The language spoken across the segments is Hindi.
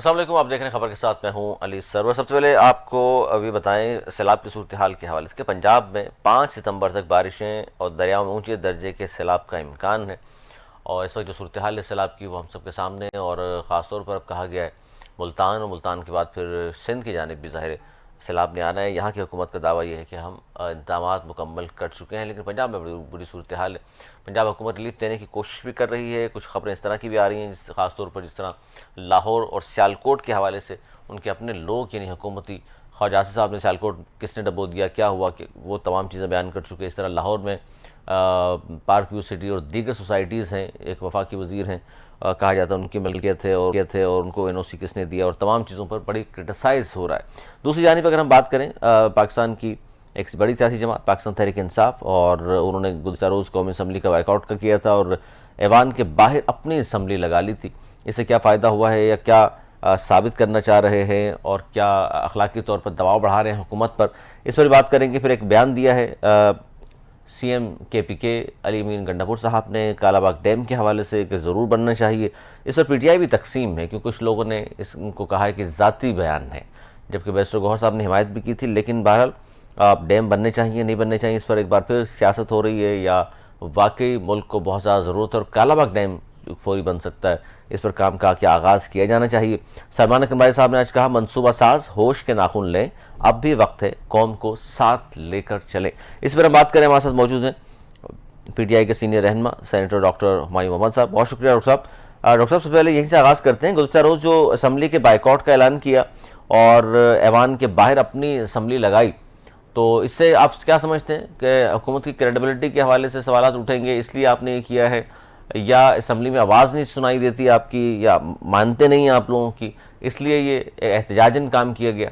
अस्सलाम वालेकुम, आप देख रहे हैं खबर के साथ। मैं हूं अली सरवर। सबसे पहले आपको अभी बताएं सैलाब की सूरत हाल के हवाले से। पंजाब में 5 सितंबर तक बारिशें और दरियाओं में ऊंचे दर्जे के सैलाब का इम्कान है। और इस वक्त जो सूरत हाल है सैलाब की वो हम सबके सामने है। और ख़ास तौर पर अब कहा गया है मुल्तान, और मुल्तान के बाद फिर सिंध की जानिब भी ज़ाहिर सैलाब ने आना है। यहाँ की हुकूमत का दावा यह है कि हम इंतज़ामात मुकम्मल कर चुके हैं, लेकिन पंजाब में बड़ी बुरी सूरत हाल है। पंजाब हुकूमत रिलीफ देने की कोशिश भी कर रही है। कुछ खबरें इस तरह की भी आ रही हैं, ख़ास तौर पर जिस तरह लाहौर और सियालकोट के हवाले से उनके अपने लोग यानी हुकूमती ख्वाजा आसिफ साहब ने सियालकोट किसने डबो दिया, क्या हुआ, कि वो तमाम चीज़ें बयान कर चुके हैं। इस तरह लाहौर में पार्क व्यू सिटी और दीगर सोसाइटीज़ हैं, एक वफाकी वज़ीर हैं, कहा जाता है उनकी मिल्कियत है और उनको एनओसी किसने दिया, और तमाम चीज़ों पर बड़ी क्रिटिसाइज़ हो रहा है। दूसरी जानिब अगर हम बात करें पाकिस्तान की एक बड़ी सियासी जमात पाकिस्तान तहरीक इंसाफ, और उन्होंने गुज़श्ता रोज़ कौमी असम्बली का बाइकआउट का किया था और ऐवान के बाहर अपनी असम्बली लगा ली थी। इससे क्या फ़ायदा हुआ है या क्या साबित करना चाह रहे हैं, और क्या अखलाकी तौर पर दबाव बढ़ा रहे हैं हुकूमत पर, इस पर बात करेंगे। फिर एक बयान दिया है सीएम KPK अली अमीन गंडापुर साहब ने कालाबाग डैम के हवाले से कि ज़रूर बनना चाहिए। इस पर PTI भी तकसीम है, क्योंकि कुछ लोगों ने इसको कहा है कि ज़ाती बयान है, जबकि बैरिस्टर गौहर साहब ने हिमायत भी की थी। लेकिन बहरहाल आप डैम बनने चाहिए नहीं बनने चाहिए, इस पर एक बार फिर सियासत हो रही है, या वाकई मुल्क को बहुत ज़्यादा ज़रूरत है और कालाबाग डैम फौरी बन सकता है, इस पर काम का क्या आगाज़ किया जाना चाहिए। सलमान अकरम साहब ने आज कहा मनसूबा साज होश के नाखून लें, अब भी वक्त है कौम को साथ लेकर चलें। इस पर हम बात करें, हमारे साथ मौजूद हैं PTI के सीनियर रहनुमा सेनेटर डॉक्टर हुमायूं मोहम्मद साहब। बहुत शुक्रिया डॉक्टर साहब। डॉक्टर साहब, सबसे पहले यहीं से आगाज़ करते हैं। गुज़श्ता रोज़ जो असम्बली के बाइकआउट का ऐलान किया और ऐवान के बाहर अपनी असम्बली लगाई, तो इससे आप क्या समझते हैं कि हुकूमत की क्रेडिबिलिटी के हवाले से सवाल उठेंगे, इसलिए आपने ये किया है, या असम्बली में आवाज़ नहीं सुनाई देती आपकी, या मानते नहीं हैं आप लोगों की, इसलिए ये एहतजाजन काम किया गया?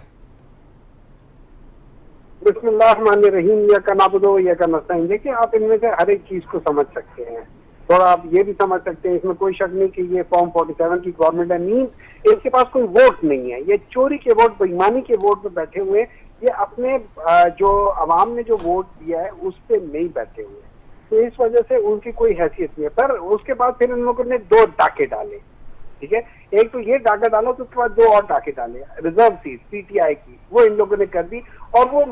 बिस्मिल्लाहिर्रहमानिर्रहीम, या का नाबुदो या का नस्तईन। देखिए, आप इनमें से हर एक चीज को समझ सकते हैं। और आप ये भी समझ सकते हैं, इसमें कोई शक नहीं कि ये फॉर्म 47 की गवर्नमेंट है। मीन इनके पास कोई वोट नहीं है, ये चोरी के वोट, बेईमानी के वोट पे बैठे हुए। ये अपने जो अवाम ने जो वोट दिया है उस पर नहीं बैठे हुए, तो इस वजह से उनकी कोई हैसियत नहीं है। पर उसके बाद फिर इन लोगों ने 2 डाके डाले, ठीक है। एक तो ये डाका डाला, तो उसके बाद 2 और डाके डाले रिजर्व सीट PTI की, वो इन लोगों ने कर दी। और वो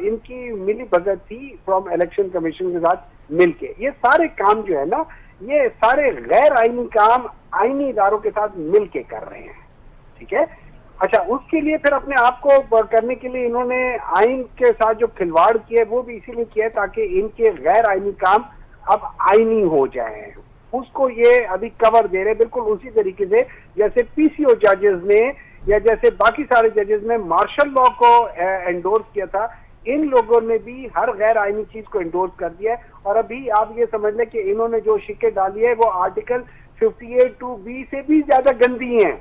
इनकी मिली भगत थी फ्रॉम इलेक्शन कमीशन के साथ मिलके। ये सारे काम जो है ना, ये सारे गैर आईनी काम आईनी इदारों के साथ मिलके कर रहे हैं, ठीक है। अच्छा, उसके लिए फिर अपने आप को करने के लिए इन्होंने आइन के साथ जो खिलवाड़ किया वो भी इसीलिए किया है ताकि इनके गैर आईनी काम अब आईनी हो जाए। उसको ये अभी कवर दे रहे, बिल्कुल उसी तरीके से जैसे PCO जजेस ने या जैसे बाकी सारे जजेस ने मार्शल लॉ को एंडोर्स किया था, इन लोगों ने भी हर गैर आईनी चीज को एंडोर्स कर दिया है। और अभी आप ये समझ लें कि इन्होंने जो शिक्के डाली है वो आर्टिकल 58(2)B से भी ज्यादा गंदी हैं।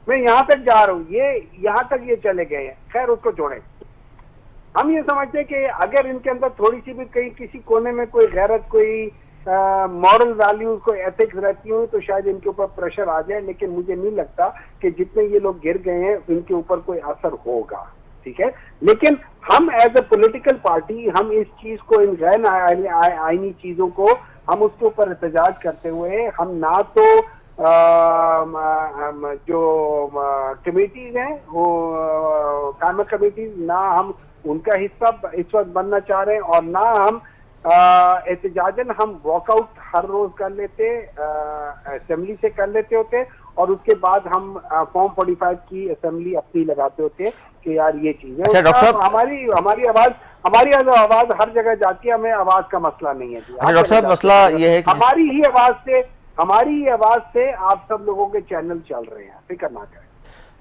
मैं यहां तक जा रहा हूं, ये यहां तक ये चले गए हैं। खैर, उसको छोड़ें। हम ये समझते हैं कि अगर इनके अंदर थोड़ी सी भी कहीं किसी कोने में कोई गैरत, कोई मॉरल वैल्यूज, कोई एथिक्स रहती हुई, तो शायद इनके ऊपर प्रेशर आ जाए। लेकिन मुझे नहीं लगता कि जितने ये लोग गिर गए हैं इनके ऊपर कोई असर होगा, ठीक है। लेकिन हम एज ए पॉलिटिकल पार्टी, हम इस चीज को, इन गैर आईनी चीजों को, हम उसके ऊपर एहतजाज करते हुए, हम ना तो जो कमेटीज हैं वो कायम कमेटीज, ना हम उनका हिस्सा इस वक्त बनना चाह रहे हैं, और ना हम एहतजाजन हम वॉकआउट हर रोज कर लेते, असेंबली से कर लेते होते, और उसके बाद हम फॉर्म 45 की असेंबली अपनी लगाते होते कि यार ये चीज है। अच्छा डॉक्टर साहब, हमारी आवाज हर जगह जाती है, हमें आवाज का मसला नहीं है। अच्छा डॉक्टर साहब, मसला ये है कि हमारी ही आवाज से आप सब लोगों के चैनल चल रहे हैं, फिक्र ना करें।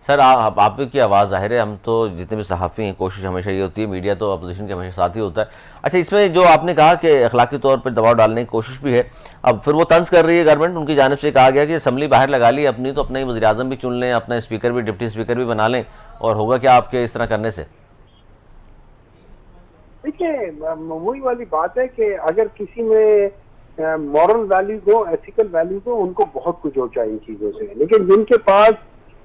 सर आप की आवाज़ ज़ाहिर है, हम तो जितने भी सहाफ़ी हैं कोशिश हमेशा ये होती है, मीडिया तो अपोजिशन के हमेशा साथ ही होता है। अच्छा, इसमें जो आपने कहा कि अखलाकी तौर पर दबाव डालने की कोशिश भी है, अब फिर वो तंज कर रही है गवर्नमेंट, उनकी जानिब से कहा गया कि असम्बली बाहर लगा ली अपनी, तो अपना ही वज़ीर आज़म भी चुन लें, अपना स्पीकर भी, डिप्टी स्पीकर भी बना लें, और होगा क्या आपके इस तरह करने से? देखिए, वही वाली बात है कि अगर किसी में मॉरल वैल्यूज हो, एथिकल वैल्यूज हो, उनको बहुत कुछ हो चाहिए इन चीजों से। लेकिन जिनके पास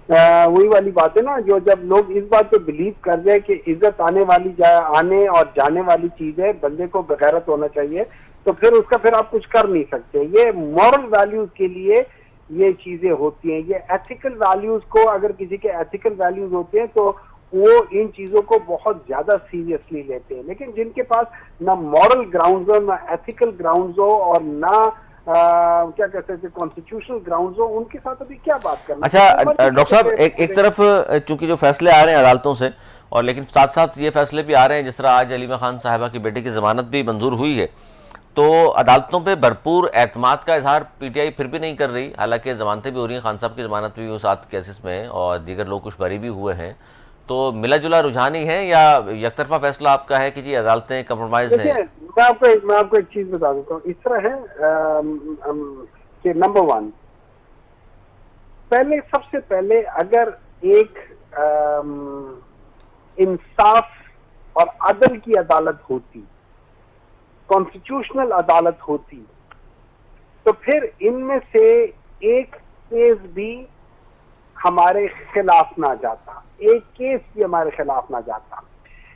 वही वाली बात है ना, जो जब लोग इस बात पे बिलीव कर रहे हैं कि इज्जत आने और जाने वाली चीज है, बंदे को बेगैरत होना चाहिए, तो फिर उसका फिर आप कुछ कर नहीं सकते। ये मॉरल वैल्यूज के लिए ये चीजें होती हैं। ये एथिकल वैल्यूज को, अगर किसी के एथिकल वैल्यूज होते हैं तो वो इन चीजों को बहुत ज्यादा सीरियसली लेते हैं। लेकिन जिनके पास ना मॉरल ग्राउंड्स हो, ना एथिकल ग्राउंड्स हो, और ना क्या कहते थे कॉन्स्टिट्यूशनल ग्राउंड्स हो, उनके साथ अभी क्या बात करना। अच्छा डॉक्टर साहब, एक तरफ चूंकि जो फैसले आ रहे हैं अदालतों से, और लेकिन साथ साथ ये फैसले भी आ रहे हैं, जिस तरह आज अलीमा खान साहिबा की बेटे की जमानत भी मंजूर हुई है, तो अदालतों पे भरपूर एतमाद का इजहार पीटीआई फिर भी नहीं कर रही। हालांकि जमानतें भी हो रही हैं, खान साहब की जमानत भी हुई 7 केसेस में, और दीगर लोग कुछ बरी भी हुए हैं। तो मिला जुला रुझान ही है, या यकतरफा फैसला आपका है कि जी अदालतें कंप्रोमाइज हैं? देखिए, मैं आपको एक चीज बता देता हूँ। इस तरह है कि नंबर वन, पहले सबसे पहले अगर एक इंसाफ और अदल की अदालत होती, कॉन्स्टिट्यूशनल अदालत होती, तो फिर इनमें से एक केस भी हमारे खिलाफ ना जाता, एक केस भी हमारे खिलाफ ना जाता।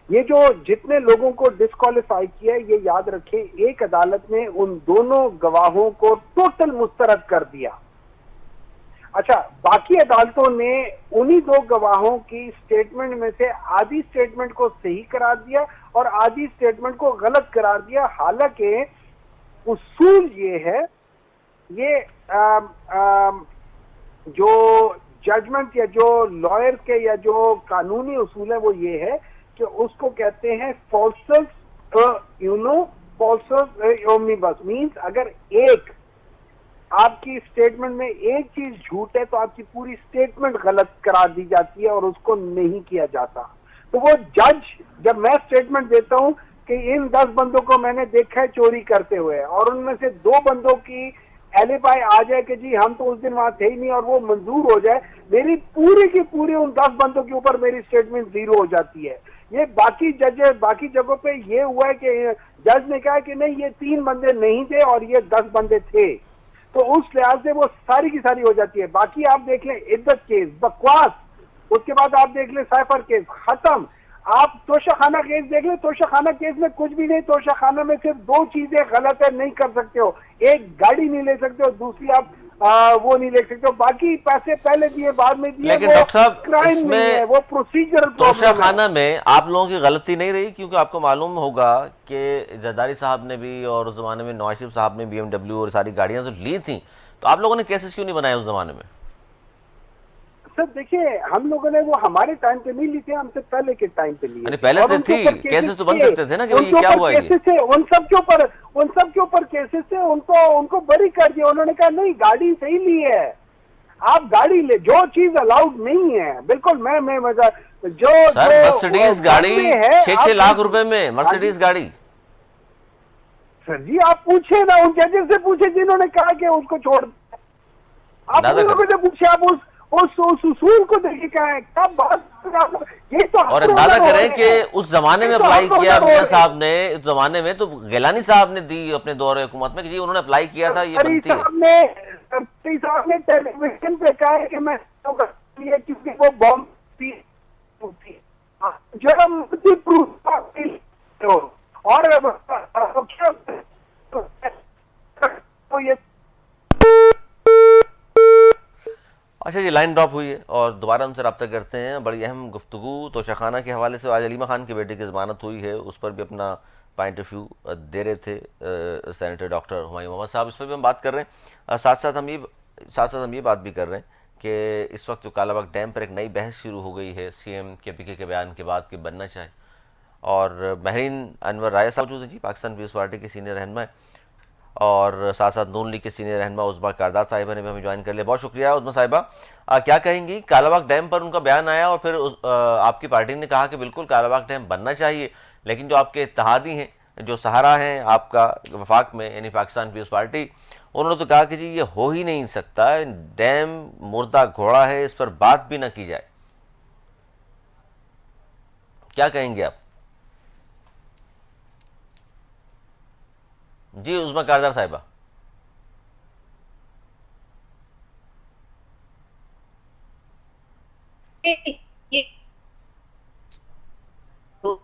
ये जो जितने लोगों को डिस्क्वालीफाई किया है, ये याद रखें, एक अदालत ने उन दोनों गवाहों को टोटल मुस्तरद कर दिया। अच्छा, बाकी अदालतों ने उन्हीं दो गवाहों की स्टेटमेंट में से आधी स्टेटमेंट को सही करार दिया और आधी स्टेटमेंट को गलत करार दिया। हालांकि उसूल ये है, ये जो जजमेंट या जो लॉयर के या जो कानूनी उसूल है वो ये है कि उसको कहते हैं फॉल्सस यूनो फॉल्सस ओमनिबस। मींस अगर एक आपकी स्टेटमेंट में एक चीज झूठ है तो आपकी पूरी स्टेटमेंट गलत करार दी जाती है और उसको नहीं किया जाता। तो वो जज, जब मैं स्टेटमेंट देता हूं कि इन 10 बंदों को मैंने देखा है चोरी करते हुए, और उनमें से 2 बंदों की एलिबाई आ जाए कि जी हम तो उस दिन वहां थे ही नहीं, और वो मंजूर हो जाए, मेरी पूरी की पूरी उन 10 बंदों के ऊपर मेरी स्टेटमेंट जीरो हो जाती है। ये बाकी जगहों पे ये हुआ है कि जज ने कहा कि नहीं, ये 3 बंदे नहीं थे और ये 10 बंदे थे, तो उस लिहाज से वो सारी की सारी हो जाती है। बाकी आप देख लें इद्दत केस, बकवास, उसके बाद आप देख लें साइफर केस, खत्म। आप तोशाखाना केस देख लें, तोशाखाना केस में कुछ भी नहीं। तोशाखाना में सिर्फ 2 चीजें गलत है, नहीं कर सकते हो, एक गाड़ी नहीं ले सकते हो, दूसरी आप वो नहीं ले सकते हो। बाकी पैसे पहले दिए बाद में दिए, लेकिन वो डॉक्टर साहब, क्राइम नहीं है, इसमें वो प्रोसीजरल प्रॉब्लम है। तोशाखाना में आप लोगों की गलती नहीं रही, क्योंकि आपको मालूम होगा कि जरदारी साहब ने भी और उस जमाने में नवाज शरीफ साहब ने BMW और सारी गाड़ियां तो ली थी, तो आप लोगों ने केसेस क्यों नहीं बनाए उस जमाने में? सर देखिए, हम लोगों ने वो हमारे टाइम पे नहीं ली थी, हमसे पहले के टाइम पे लिए यानी थे, पहले और से उनके थी, ऊपर केसेस तो बन किए, सकते थे ना कि भाई ये उनके क्या ऊपर हुआ ये? केसेस थे, उन सब के ऊपर केसेस थे, उनको बरी कर दिया। उन्होंने कहा नहीं, गाड़ी सही ली है, आप गाड़ी ले, जो चीज अलाउड नहीं है। बिल्कुल, मैं मजा जो सर जो मर्सिडीज गाड़ी है 6-6 लाख रुपए में, मर्सिडीज गाड़ी। सर जी आप पूछे ना, उन जजेस से पूछे जिन्होंने कहा कि उसको छोड़, आप उन लोगों से पूछे, आप उस उसूल को देखिए क्या है, क्या बात। ये तो और अंदाजा करें कि उस जमाने में अप्लाई किया मियां साहब ने, उस जमाने में तो गिलानी साहब ने दी अपने दौरे हुकूमत में कि जी उन्होंने अप्लाई किया था, ये बनती है। साहब ने टेलीविजन पे कहा है कि मैं क्योंकि वो बॉम्ब जरा मुझे प्रूफ और तो ये। अच्छा जी, लाइन ड्रॉप हुई है और दोबारा हमसे रब्ता करते हैं। बड़ी अहम गुफ्तगू तोशाखाना के हवाले से, आज अलीमा खान की बेटे की ज़मानत हुई है, उस पर भी अपना पॉइंट ऑफ व्यू दे रहे थे सेनेटर डॉक्टर हुमायूं मोहम्मद साहब। इस पर भी हम बात कर रहे हैं। साथ साथ हम ये बात भी कर रहे हैं कि इस वक्त जो कालाबाग डैम पर एक नई बहस शुरू हो गई है CM KPK के बयान के बाद कि बनना चाहे, और महरीन अनवर राय साहब जो जी पाकिस्तान पीपल्स पार्टी के सीनियर रहनुमा है, और साथ साथ नून लीग के सीनियर रहनुमा उज़मा कारदार साहिबा ने भी हमें ज्वाइन कर लिया। बहुत शुक्रिया उज़मा साहिबा। क्या कहेंगी, कालाबाग डैम पर उनका बयान आया और फिर आपकी पार्टी ने कहा कि बिल्कुल कालाबाग डैम बनना चाहिए, लेकिन जो आपके इत्तेहादी हैं, जो सहारा हैं आपका वफाक में, यानी पाकिस्तान पीपल्स पार्टी, उन्होंने तो कहा कि जी ये हो ही नहीं सकता, डैम मुर्दा घोड़ा है, इस पर बात भी ना की जाए। क्या कहेंगे आप? जी उज़मा कारदार साहिबा। ये तो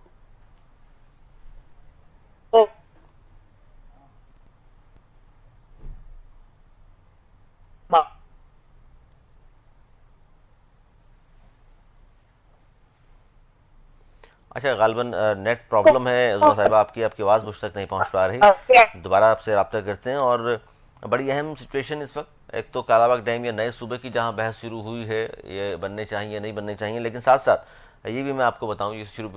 अच्छा, गालबन नेट प्रॉब्लम है उजमा साहिबा, आपकी आवाज़ मुझ तक नहीं पहुंच पा रही। दोबारा आपसे रब्ता करते हैं। और बड़ी अहम सिचुएशन इस वक्त, एक तो कालाबाग डैम या नए सूबे की जहां बहस शुरू हुई है, ये बनने चाहिए या नहीं बनने चाहिए, लेकिन साथ साथ ये भी मैं आपको बताऊं, ये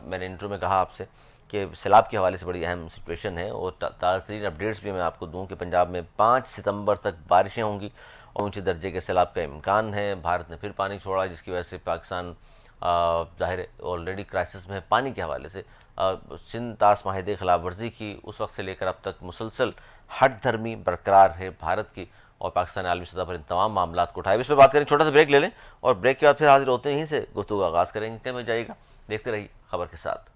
मैंने इंट्रो में कहा आपसे कि सैलाब के हवाले से बड़ी अहम सिचुएशन है। और ताज़ा तरीन अपडेट्स भी मैं आपको दूं कि पंजाब में 5 सितंबर तक बारिशें होंगी और ऊंचे दर्जे के सैलाब का इम्कान है। भारत ने फिर पानी छोड़ा, जिसकी वजह से पाकिस्तान ज़ाहिर ऑलरेडी क्राइसिस में है पानी के हवाले से। सिंध तास माहिदे खिलाफ वर्जी की उस वक्त से लेकर अब तक मुसलसल हट धर्मी बरकरार है भारत की, और पाकिस्तान ने आलमी सतह पर इन तमाम मामला को उठाए। इस पर बात करें, छोटा सा ब्रेक ले लें और ब्रेक के बाद फिर हाजिर होते हैं, यहीं से गुफ्तगू आगाज़ करेंगे। में जाइएगा, देखते रहिए खबर के साथ।